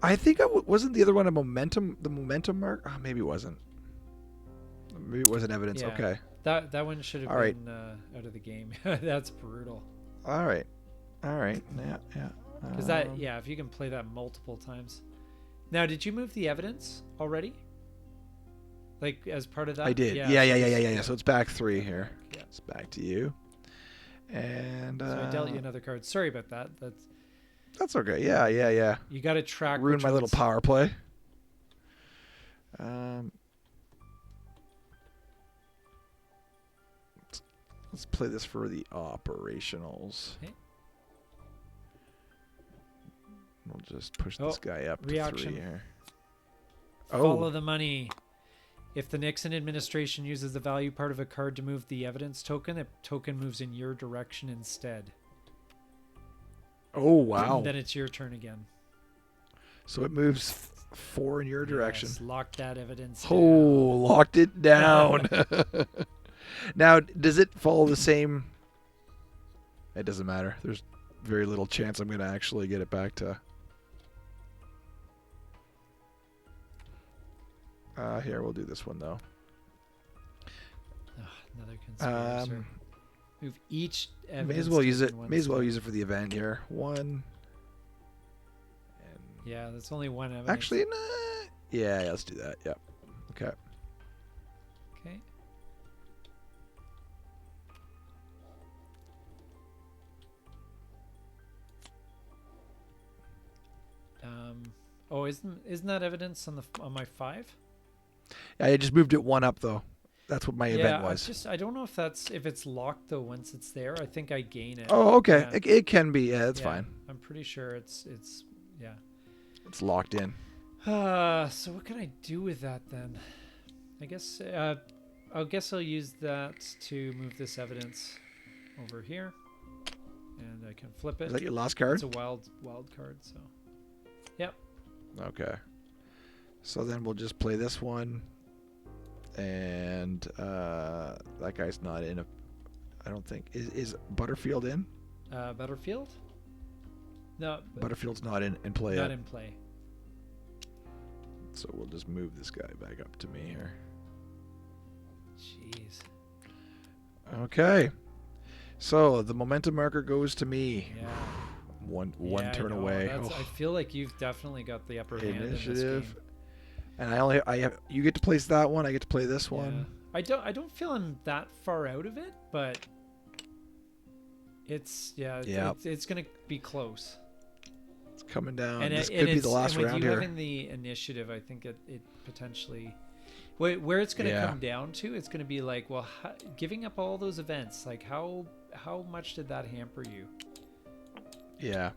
I think wasn't the other one a momentum. The momentum mark. Oh, maybe it wasn't. Maybe it wasn't evidence. Yeah. Okay. That one should have All right. been out of the game. That's brutal. All right. Yeah. Because that, yeah, if you can play that multiple times, Now, did you move the evidence already? Like as part of that? I did. Yeah. Yeah. So it's back 3 here. Yeah. It's back to you. And So I dealt you another card. Sorry about that. That's okay. Yeah. You got to track. Ruined my little power play. Let's play this for the operationals. Okay. We'll just push this guy up to 3 here. Follow the money. If the Nixon administration uses the value part of a card to move the evidence token, the token moves in your direction instead. Oh, wow. And then it's your turn again. So it moves 4 in your direction. Yes, lock that evidence down. down. Locked it down. Now, does it follow the same? It doesn't matter. There's very little chance I'm going to actually get it back to. Here, we'll do this one, though. Another conspirator. Move each evidence. May as well use it. May as well use it for the event here. 1. And yeah, that's only 1 evidence. Actually, nah. Yeah, let's do that. Yep. Okay. Okay. Oh, isn't that evidence on my 5? Yeah, I just moved it 1 up though. That's what my event was. I don't know if it's locked though. Once it's there, I think I gain it. Oh, okay. Yeah. It can be. Yeah, that's fine. I'm pretty sure it's yeah. It's locked in. So what can I do with that then? I guess I'll use that to move this evidence over here, and I can flip it. Is that your last card? It's a wild card. So, yep. Okay. So then we'll just play this one, and that guy's not in. I don't think is Butterfield in. Butterfield? No. Butterfield's not in play. Not in play. So we'll just move this guy back up to me here. Jeez. Okay. So the momentum marker goes to me. Yeah. One turn away. I feel like you've definitely got the upper hand in this game. And you get to place that one. I get to play this one. I don't feel I'm that far out of it, but it's gonna be close. It's coming down. And this could be the last round with you here. having the initiative, I think it potentially where it's gonna come down to. It's gonna be like, well, giving up all those events, like how much did that hamper you? Yeah.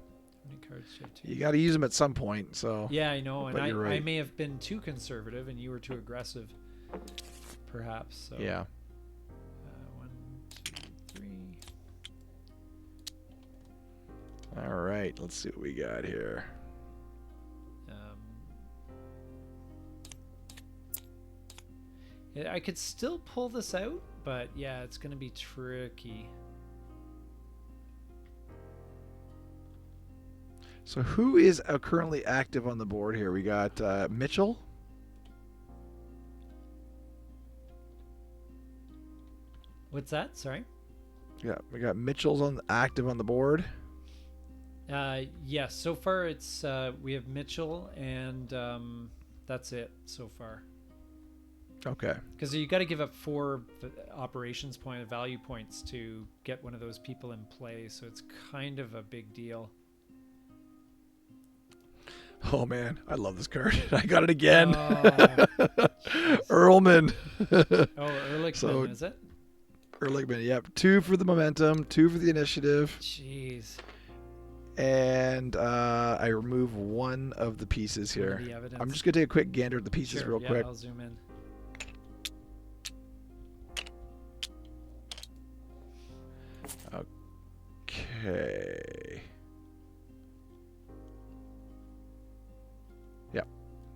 How many cards do you have? You got to use them at some point. So. Yeah, I know, and right. I may have been too conservative, and you were too aggressive, perhaps. So. Yeah. 1, 2, 3. All right. Let's see what we got here. I could still pull this out, but yeah, it's going to be tricky. So who is currently active on the board here? We got Mitchell. What's that? Sorry. Yeah, we got Mitchell's active on the board. Yes. So far, it's we have Mitchell, and that's it so far. Okay. Because you got to give up 4 operations value points to get one of those people in play, so it's kind of a big deal. Oh man, I love this card. I got it again. Oh, Ehrlichman. Ehrlichman, so, is it? Ehrlichman, yep. 2 for the momentum, 2 for the initiative. Jeez. And I remove 1 of the pieces here. I'm just gonna take a quick gander at the pieces real quick. I'll zoom in. Okay. Yep.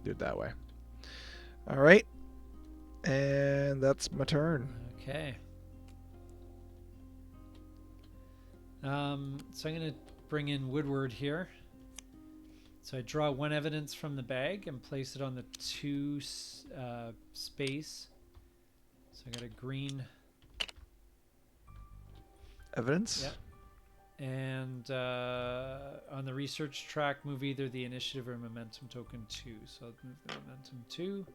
Do it that way. All right. And that's my turn. Okay. So I'm going to bring in Woodward here. So I draw 1 evidence from the bag and place it on the 2 space. So I got a green evidence. Yep. And on the research track, move either the initiative or momentum token 2. So I'll move the momentum 2.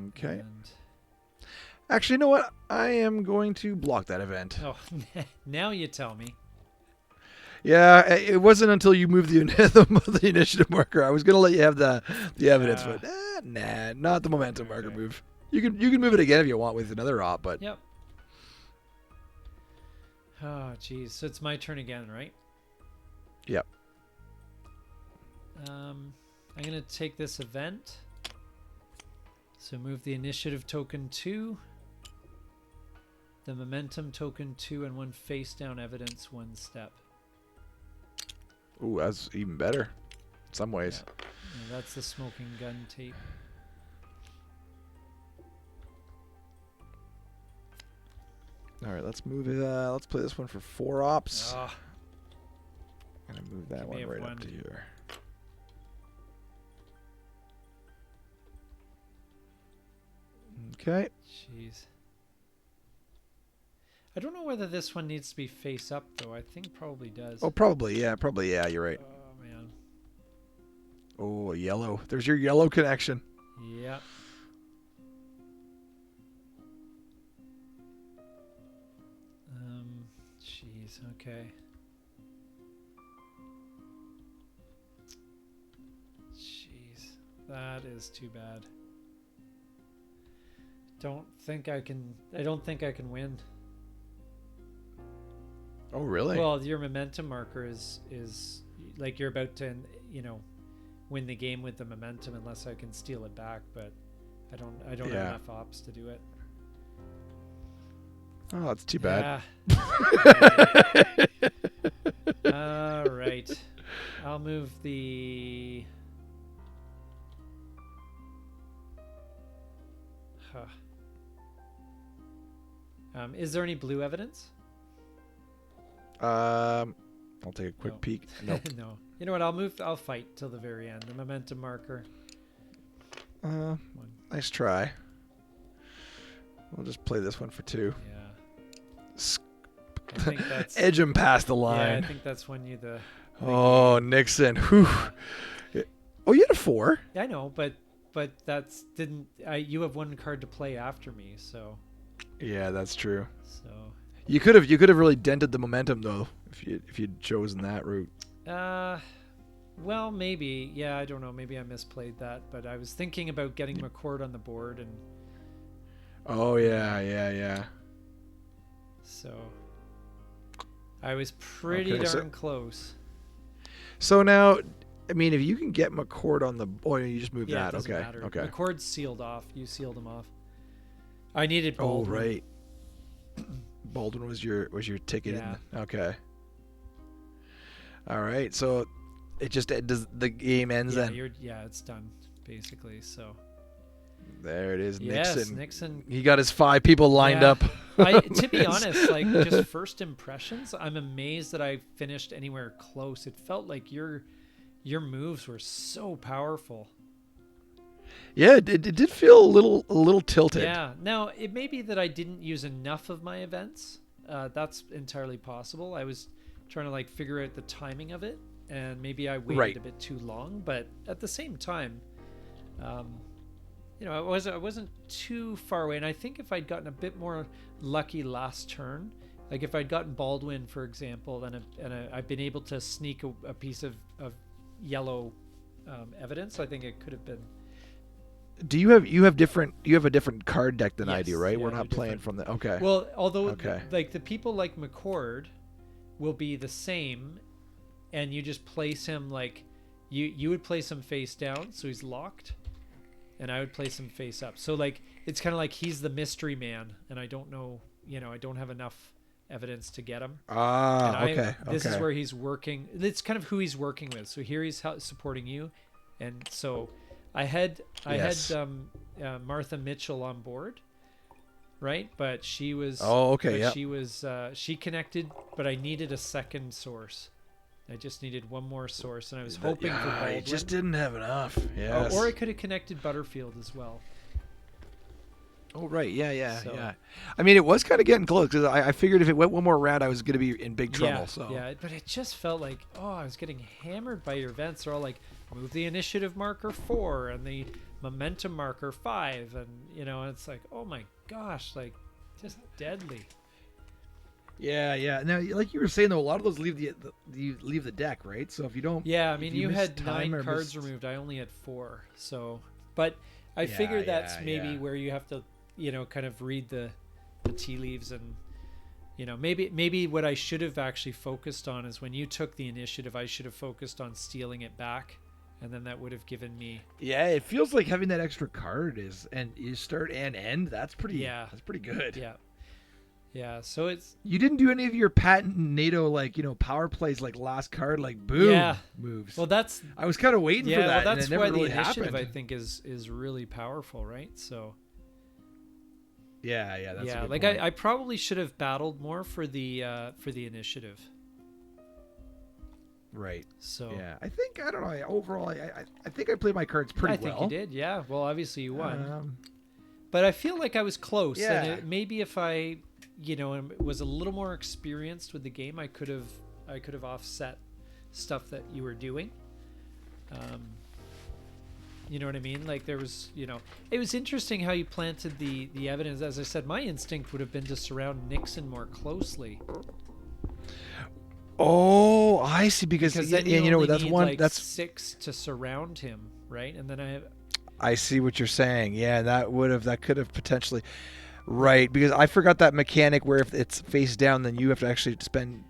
Okay. And Actually, you know what? I am going to block that event. oh, now you tell me. Yeah, it wasn't until you moved the initiative marker. I was going to let you have the evidence, but nah, not the momentum marker move. You can move it again if you want with another op, but Yep. Oh, geez. So it's my turn again, right? Yep. I'm going to take this event. So move the initiative token 2, the momentum token 2, and 1 face down evidence 1 step. Ooh, that's even better in some ways. Yeah. Yeah, that's the smoking gun tape. All right, let's move it. Let's play this one for 4 ops. Oh, I'm gonna move that Give me one a right one. up to here. Okay. jeez. I don't know whether this one needs to be face up, though. I think probably does. Oh, probably. Yeah, you're right. Oh, man. Oh, yellow. There's your yellow connection. Yeah. Jeez. Okay. Jeez. That is too bad. I don't think I can win. Oh, really? Well, your momentum marker is like you're about to, win the game with the momentum unless I can steal it back, but I don't have enough ops to do it. Oh, that's too bad. Yeah. All right. I'll move the is there any blue evidence? I'll take a quick No. peek. Nope. No. You know what? I'll fight till the very end. The momentum marker. Nice try. We'll just play this one for 2. Yeah. I think that's Edge him past the yeah, line. I think that's when you the Oh, Nixon. Whew. Oh, you had a 4. I know, but that's didn't you have 1 card to play after me, so Yeah, that's true. so You could have really dented the momentum though if you'd chosen that route. well, maybe. Yeah, I don't know. Maybe I misplayed that, but I was thinking about getting McCord on the board, and Oh yeah. so I was pretty Okay, darn close. So now, I mean, if you can get McCord on the, oh, you just move Yeah, it that. doesn't Okay, matter. okay. McCord's sealed off. You sealed him off. I needed Oh Baldwin. right. Baldwin was your ticket. Yeah. Okay. All right. So does the game ends Yeah, then? it's done basically. So There it is. yes, Nixon. Nixon. He got his 5 people lined Yeah. up. To be honest, like just first impressions, I'm amazed that I finished anywhere close. It felt like your moves were so powerful. Yeah, it did feel a little tilted. Yeah. Now it may be that I didn't use enough of my events. That's entirely possible. I was trying to like figure out the timing of it, and maybe I waited a bit too long. But at the same time, I wasn't too far away. And I think if I'd gotten a bit more lucky last turn, like if I'd gotten Baldwin, for example, I've been able to sneak a piece of yellow evidence, I think it could have been. Do you have a different card deck than I Yes, do, right? yeah, We're not they're playing different. from the okay. Well, although Okay. like the people like McCord will be the same, and you just place him like you would place him face down, so he's locked, and I would place him face up. So like it's kind of like he's the mystery man, and I don't know, I don't have enough evidence to get him. Okay. This is where he's working. It's kind of who he's working with. So here he's supporting you, and so I had Martha Mitchell on board, right? But she was she connected, but I needed a second source. I just needed one more source, and I was hoping for Baldwin. I just didn't have enough. Yes. Or I could have connected Butterfield as well. Oh, right. Yeah. So, I mean, it was kind of getting close because I figured if it went one more round, I was going to be in big trouble. yeah, So yeah, but it just felt like, oh, I was getting hammered by your events. They're all like, move the initiative marker 4 and the momentum marker 5, and it's like, oh my gosh, like just deadly. Yeah. Now, like you were saying, though, a lot of those leave the deck, right? So if you don't, Yeah, I mean, you miss had time 9 or cards missed- removed. I only had 4. So, but I Yeah, figure that's maybe yeah. where you have to, kind of read the tea leaves, and maybe what I should have actually focused on is when you took the initiative, I should have focused on stealing it back, and then that would have given me. Yeah, it feels like having that extra card and you start and end. That's pretty. Yeah. That's pretty good. Yeah. So it's. You didn't do any of your patent NATO power plays like last card boom moves. Well, that's. I was kind of waiting for that. Well, that's and it why never the really initiative happened. I think is really powerful, right? So. Yeah. That's a good like point. I probably should have battled more for the initiative. Right. So. Yeah, I don't know. Overall, I think I played my cards pretty well. I think you did. Yeah. Well, obviously you won. But I feel like I was close. Yeah. And maybe if I, was a little more experienced with the game, I could have offset stuff that you were doing. You know what I mean? Like there was, it was interesting how you planted the evidence. As I said, my instinct would have been to surround Nixon more closely. Oh, I see. Because then you only that's need one. like that's 6 to surround him, right? And then I see what you're saying. Yeah, that could have potentially, right? Because I forgot that mechanic where if it's face down, then you have to actually spend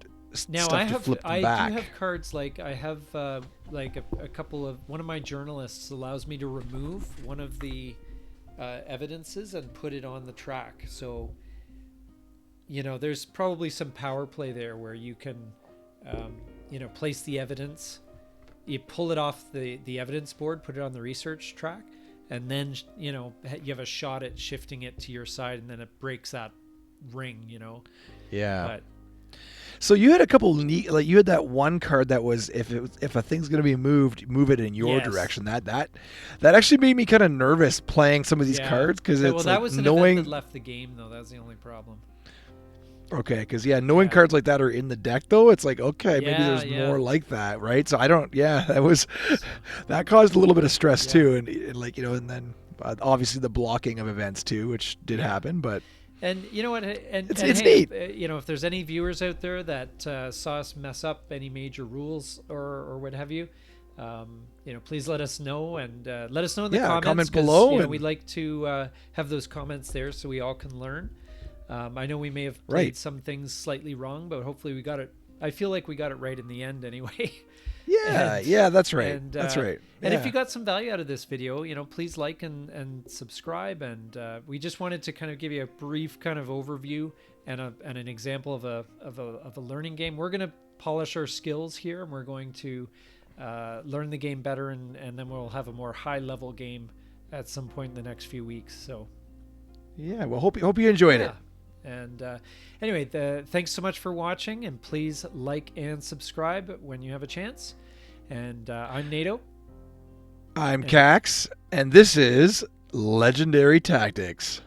now stuff to flip them back. do have cards like I have like a couple of one of my journalists allows me to remove one of the evidences and put it on the track. So there's probably some power play there where you can place the evidence, you pull it off the evidence board, put it on the research track, and then you have a shot at shifting it to your side, and then it breaks that ring. Yeah. But so you had a couple neat, like you had that one card that was if a thing's going to be moved, move it in your Yes. direction. That actually made me kind of nervous playing some of these cards because it's well, that like was an knowing. event that left the game though. That was the only problem. Okay, because knowing cards like that are in the deck though, it's like okay, maybe Yeah, there's yeah. more like that, right? So I don't. Yeah, that was that caused a little bit of stress too, and and then obviously the blocking of events too, which did happen, but. And you know what? And It's hey, neat. if there's any viewers out there that saw us mess up any major rules or what have you, please let us know and let us know in the comments. Comment 'cause, below. And we'd like to have those comments there so we all can learn. I know we may have played some things slightly wrong, but hopefully we got it. I feel like we got it right in the end anyway. Yeah, that's right. That's right. And if Yeah. you got some value out of this video, please like and subscribe. And we just wanted to kind of give you a brief kind of overview and an example of a learning game. We're going to polish our skills here, and we're going to learn the game better, and then we'll have a more high level game at some point in the next few weeks. So Yeah, well, hope you enjoyed it. And anyway, thanks so much for watching, and please like and subscribe when you have a chance. And I'm Nato. I'm Cax, and this is Legendary Tactics.